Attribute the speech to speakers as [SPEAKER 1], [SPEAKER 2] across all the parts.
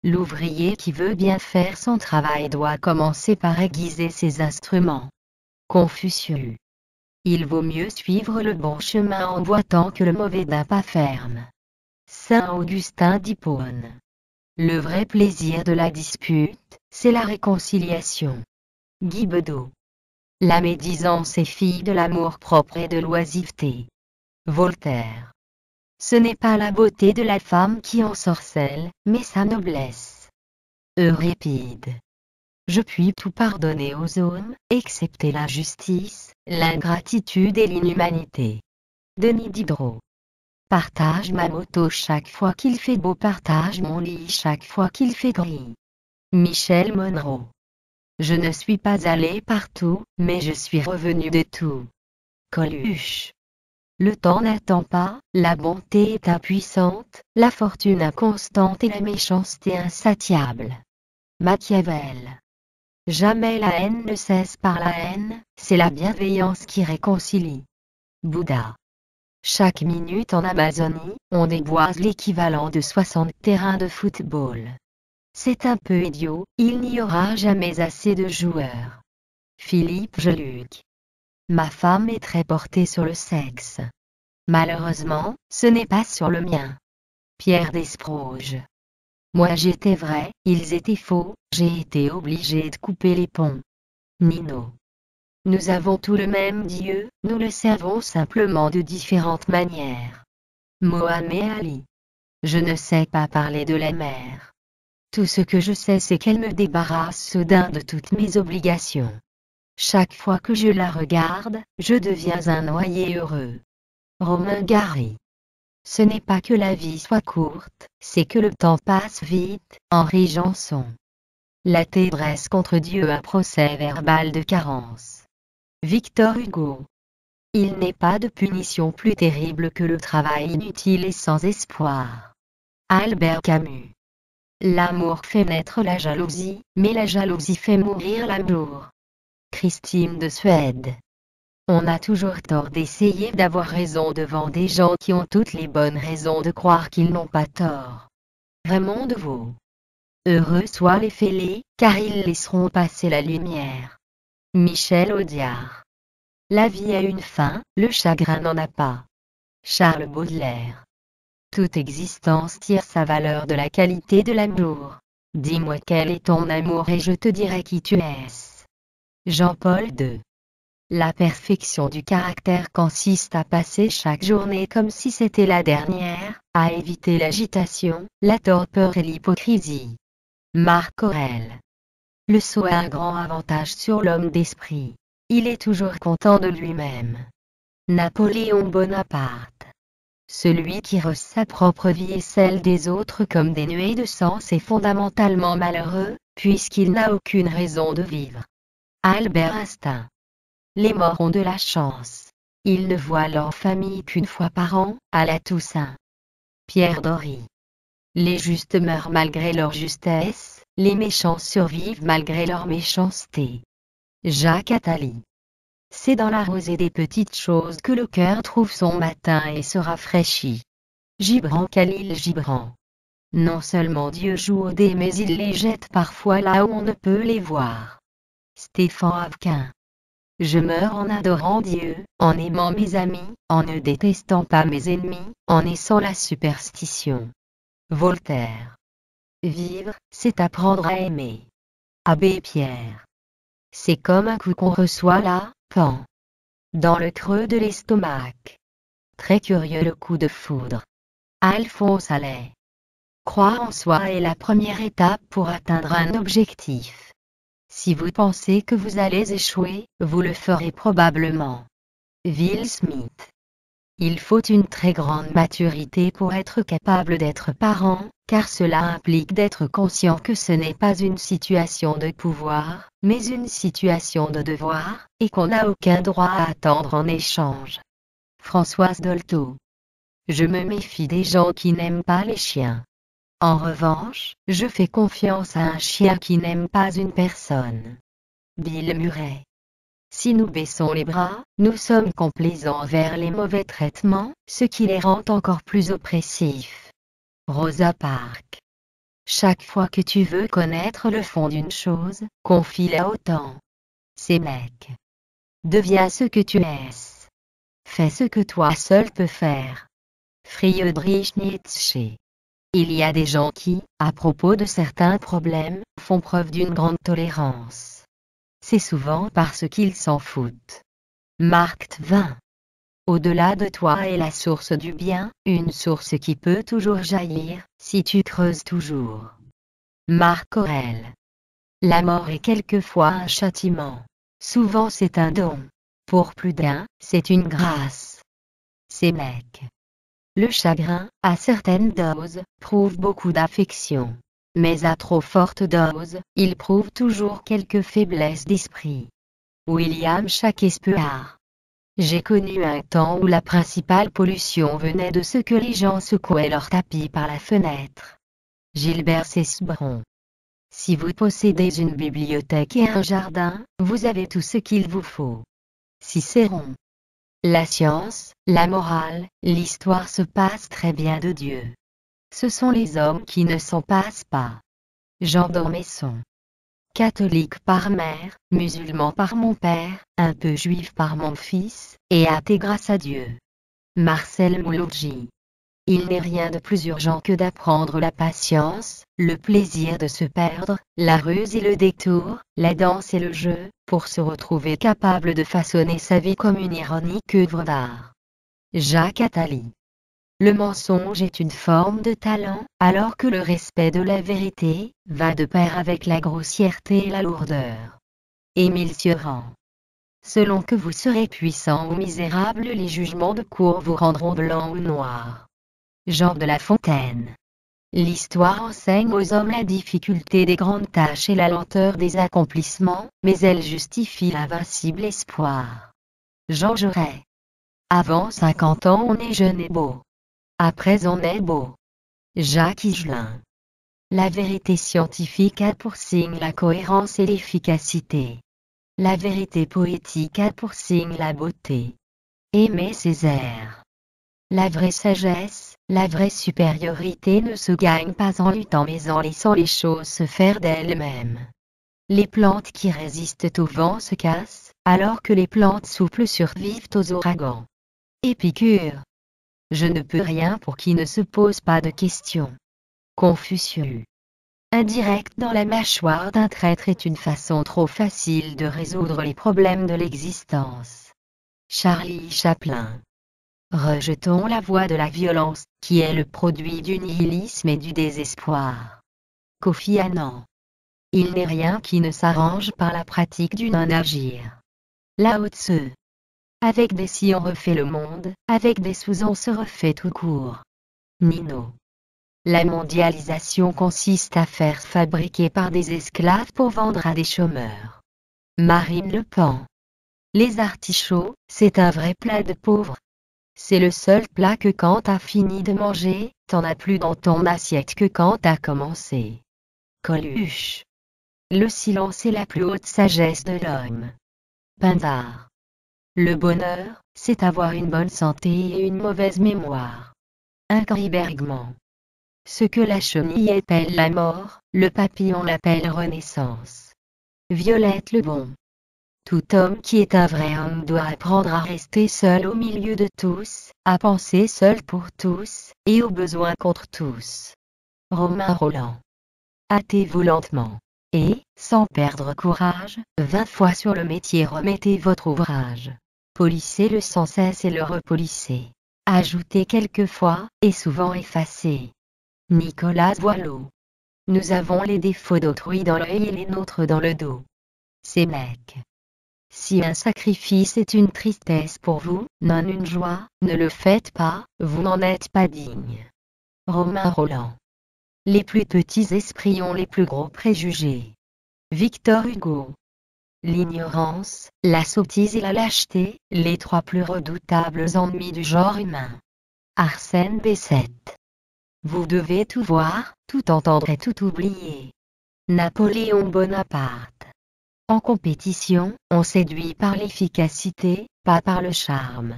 [SPEAKER 1] L'ouvrier qui veut bien faire son travail doit commencer par aiguiser ses instruments. Confucius. Il vaut mieux suivre le bon chemin en boitant que le mauvais d'un pas ferme. Saint Augustin d'Hippone. Le vrai plaisir de la dispute, c'est la réconciliation. Guy Bedos. La médisance est fille de l'amour-propre et de l'oisiveté. Voltaire. Ce n'est pas la beauté de la femme qui ensorcelle, mais sa noblesse. Euripide. Je puis tout pardonner aux hommes, excepté l'injustice, l'ingratitude et l'inhumanité. Denis Diderot. Partage ma moto chaque fois qu'il fait beau, partage mon lit chaque fois qu'il fait gris. Michel Monroe. Je ne suis pas allé partout, mais je suis revenu de tout. Coluche. Le temps n'attend pas, la bonté est impuissante, la fortune inconstante et la méchanceté insatiable. Machiavel. Jamais la haine ne cesse par la haine, c'est la bienveillance qui réconcilie. Bouddha. Chaque minute en Amazonie, on déboise l'équivalent de 60 terrains de football. C'est un peu idiot, il n'y aura jamais assez de joueurs. Philippe Geluc. Ma femme est très portée sur le sexe. Malheureusement, ce n'est pas sur le mien. Pierre Desproges. Moi j'étais vrai, ils étaient faux, j'ai été obligé de couper les ponts. Nino. Nous avons tout le même Dieu, nous le servons simplement de différentes manières. Mohamed Ali. Je ne sais pas parler de la mer. Tout ce que je sais c'est qu'elle me débarrasse soudain de toutes mes obligations. Chaque fois que je la regarde, je deviens un noyé heureux. Romain Gary. Ce n'est pas que la vie soit courte, c'est que le temps passe vite. Henri Janson. La tendresse contre Dieu, un procès verbal de carence. Victor Hugo. Il n'est pas de punition plus terrible que le travail inutile et sans espoir. Albert Camus. L'amour fait naître la jalousie, mais la jalousie fait mourir l'amour. Christine de Suède. On a toujours tort d'essayer d'avoir raison devant des gens qui ont toutes les bonnes raisons de croire qu'ils n'ont pas tort. Raymond Devaux. Heureux soient les fêlés, car ils laisseront passer la lumière. Michel Audiard. La vie a une fin, le chagrin n'en a pas. Charles Baudelaire. Toute existence tire sa valeur de la qualité de l'amour. Dis-moi quel est ton amour et je te dirai qui tu es. Jean-Paul II. La perfection du caractère consiste à passer chaque journée comme si c'était la dernière, à éviter l'agitation, la torpeur et l'hypocrisie. Marc Aurèle. Le sot a un grand avantage sur l'homme d'esprit. Il est toujours content de lui-même. Napoléon Bonaparte. Celui qui rose sa propre vie et celle des autres comme des nuées de sens est fondamentalement malheureux, puisqu'il n'a aucune raison de vivre. Albert Einstein. Les morts ont de la chance. Ils ne voient leur famille qu'une fois par an, à la Toussaint. Pierre Dory. Les justes meurent malgré leur justesse, les méchants survivent malgré leur méchanceté. Jacques Attali. C'est dans la rosée des petites choses que le cœur trouve son matin et se rafraîchit. Gibran Khalil Gibran. Non seulement Dieu joue aux dés mais il les jette parfois là où on ne peut les voir. Stéphane Avquin. Je meurs en adorant Dieu, en aimant mes amis, en ne détestant pas mes ennemis, en naissant la superstition. Voltaire. Vivre, c'est apprendre à aimer. Abbé Pierre. C'est comme un coup qu'on reçoit là, pan. Dans le creux de l'estomac. Très curieux le coup de foudre. Alphonse Allais. Croire en soi est la première étape pour atteindre un objectif. Si vous pensez que vous allez échouer, vous le ferez probablement. Will Smith. Il faut une très grande maturité pour être capable d'être parent, car cela implique d'être conscient que ce n'est pas une situation de pouvoir, mais une situation de devoir, et qu'on n'a aucun droit à attendre en échange. Françoise Dolto. Je me méfie des gens qui n'aiment pas les chiens. En revanche, je fais confiance à un chien qui n'aime pas une personne. Bill Murray. Si nous baissons les bras, nous sommes complaisants envers les mauvais traitements, ce qui les rend encore plus oppressifs. Rosa Parks. Chaque fois que tu veux connaître le fond d'une chose, confie-la au temps. Sénèque. Deviens ce que tu es. Fais ce que toi seul peux faire. Friedrich Nietzsche. Il y a des gens qui, à propos de certains problèmes, font preuve d'une grande tolérance. C'est souvent parce qu'ils s'en foutent. Mark Twain. Au-delà de toi est la source du bien, une source qui peut toujours jaillir, si tu creuses toujours. Marc Aurèle. La mort est quelquefois un châtiment. Souvent c'est un don. Pour plus d'un, c'est une grâce. Sénèque. Le chagrin, à certaines doses, prouve beaucoup d'affection. Mais à trop forte dose, il prouve toujours quelque faiblesse d'esprit. William Shakespeare. J'ai connu un temps où la principale pollution venait de ce que les gens secouaient leur tapis par la fenêtre. Gilbert Cesbron. Si vous possédez une bibliothèque et un jardin, vous avez tout ce qu'il vous faut. Cicéron. La science, la morale, l'histoire se passent très bien de Dieu. Ce sont les hommes qui ne s'en passent pas. Jean d'Ormesson. Catholique par mère, musulman par mon père, un peu juif par mon fils, et athée grâce à Dieu. Marcel Mouloudji. Il n'est rien de plus urgent que d'apprendre la patience, le plaisir de se perdre, la ruse et le détour, la danse et le jeu, pour se retrouver capable de façonner sa vie comme une ironique œuvre d'art. Jacques Attali. Le mensonge est une forme de talent, alors que le respect de la vérité va de pair avec la grossièreté et la lourdeur. Émile Cioran. Selon que vous serez puissant ou misérable, les jugements de cour vous rendront blanc ou noir. Jean de La Fontaine. L'histoire enseigne aux hommes la difficulté des grandes tâches et la lenteur des accomplissements, mais elle justifie l'invincible espoir. Jean Jaurès. Avant 50 ans on est jeune et beau. Après on est beau. Jacques Higelin. La vérité scientifique a pour signe la cohérence et l'efficacité. La vérité poétique a pour signe la beauté. Aimé Césaire. La vraie sagesse, la vraie supériorité ne se gagne pas en luttant mais en laissant les choses se faire d'elles-mêmes. Les plantes qui résistent au vent se cassent, alors que les plantes souples survivent aux ouragans. Épicure. Je ne peux rien pour qui ne se pose pas de questions. Confucius. Indirect dans la mâchoire d'un traître est une façon trop facile de résoudre les problèmes de l'existence. Charlie Chaplin. Rejetons la voie de la violence, qui est le produit du nihilisme et du désespoir. Kofi Annan. Il n'est rien qui ne s'arrange par la pratique du non-agir. Lao Tse. Avec des si on refait le monde, avec des sous on se refait tout court. Nino. La mondialisation consiste à faire fabriquer par des esclaves pour vendre à des chômeurs. Marine Le Pen. Les artichauts, c'est un vrai plat de pauvres. C'est le seul plat que quand t'as fini de manger, t'en as plus dans ton assiette que quand t'as commencé. Coluche. Le silence est la plus haute sagesse de l'homme. Pindare. Le bonheur, c'est avoir une bonne santé et une mauvaise mémoire. Ingrid Bergman. Ce que la chenille appelle la mort, le papillon l'appelle renaissance. Violette Lebon. Tout homme qui est un vrai homme doit apprendre à rester seul au milieu de tous, à penser seul pour tous, et au besoin contre tous. Romain Rolland. Hâtez-vous lentement. Et, sans perdre courage, 20 fois sur le métier remettez votre ouvrage. Polissez-le sans cesse et le repolissez. Ajoutez quelquefois, et souvent effacez. Nicolas Boileau. Nous avons les défauts d'autrui dans l'œil et les nôtres dans le dos. Sénèque. Si un sacrifice est une tristesse pour vous, non une joie, ne le faites pas, vous n'en êtes pas digne. Romain Rolland. Les plus petits esprits ont les plus gros préjugés. Victor Hugo. L'ignorance, la sottise et la lâcheté, les trois plus redoutables ennemis du genre humain. Arsène Bessette. Vous devez tout voir, tout entendre et tout oublier. Napoléon Bonaparte. En compétition, on séduit par l'efficacité, pas par le charme.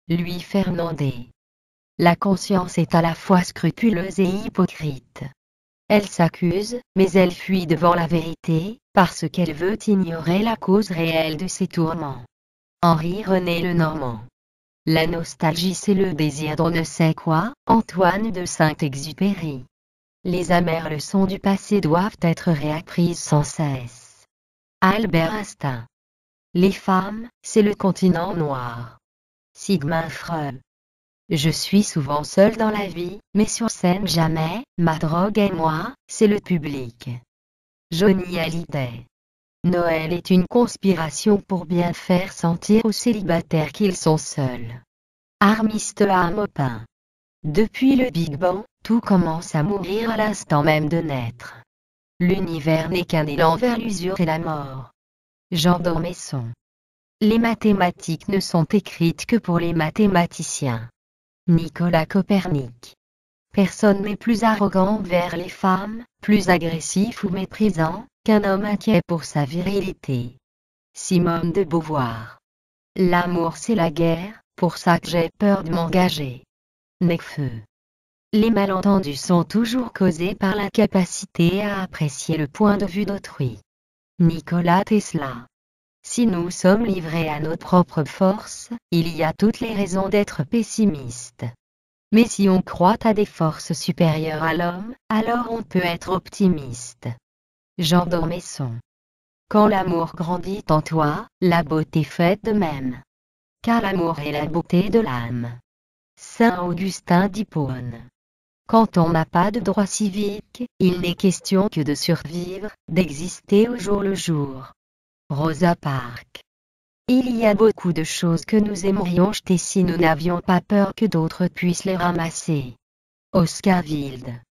[SPEAKER 1] Louis Fernandez. La conscience est à la fois scrupuleuse et hypocrite. Elle s'accuse, mais elle fuit devant la vérité, parce qu'elle veut ignorer la cause réelle de ses tourments. Henri-René Lenormand. La nostalgie, c'est le désir d'on ne sait quoi. Antoine de Saint-Exupéry. Les amères leçons du passé doivent être réapprises sans cesse. Albert Einstein. Les femmes, c'est le continent noir. Sigmund Freud. Je suis souvent seul dans la vie, mais sur scène jamais. Ma drogue et moi, c'est le public. Johnny Hallyday. Noël est une conspiration pour bien faire sentir aux célibataires qu'ils sont seuls. Armistead Maupin. Depuis le Big Bang, tout commence à mourir à l'instant même de naître. L'univers n'est qu'un élan vers l'usure et la mort. Jean d'Ormesson. Les mathématiques ne sont écrites que pour les mathématiciens. Nicolas Copernic. Personne n'est plus arrogant envers les femmes, plus agressif ou méprisant, qu'un homme inquiet pour sa virilité. Simone de Beauvoir. L'amour c'est la guerre, pour ça que j'ai peur de m'engager. Nekfeu. Les malentendus sont toujours causés par l'incapacité à apprécier le point de vue d'autrui. Nikola Tesla. Si nous sommes livrés à nos propres forces, il y a toutes les raisons d'être pessimiste. Mais si on croit à des forces supérieures à l'homme, alors on peut être optimiste. Jean d'Ormesson. Quand l'amour grandit en toi, la beauté fait de même. Car l'amour est la beauté de l'âme. Saint Augustin d'Hippone. Quand on n'a pas de droit civique, il n'est question que de survivre, d'exister au jour le jour. Rosa Parks. Il y a beaucoup de choses que nous aimerions jeter si nous n'avions pas peur que d'autres puissent les ramasser. Oscar Wilde.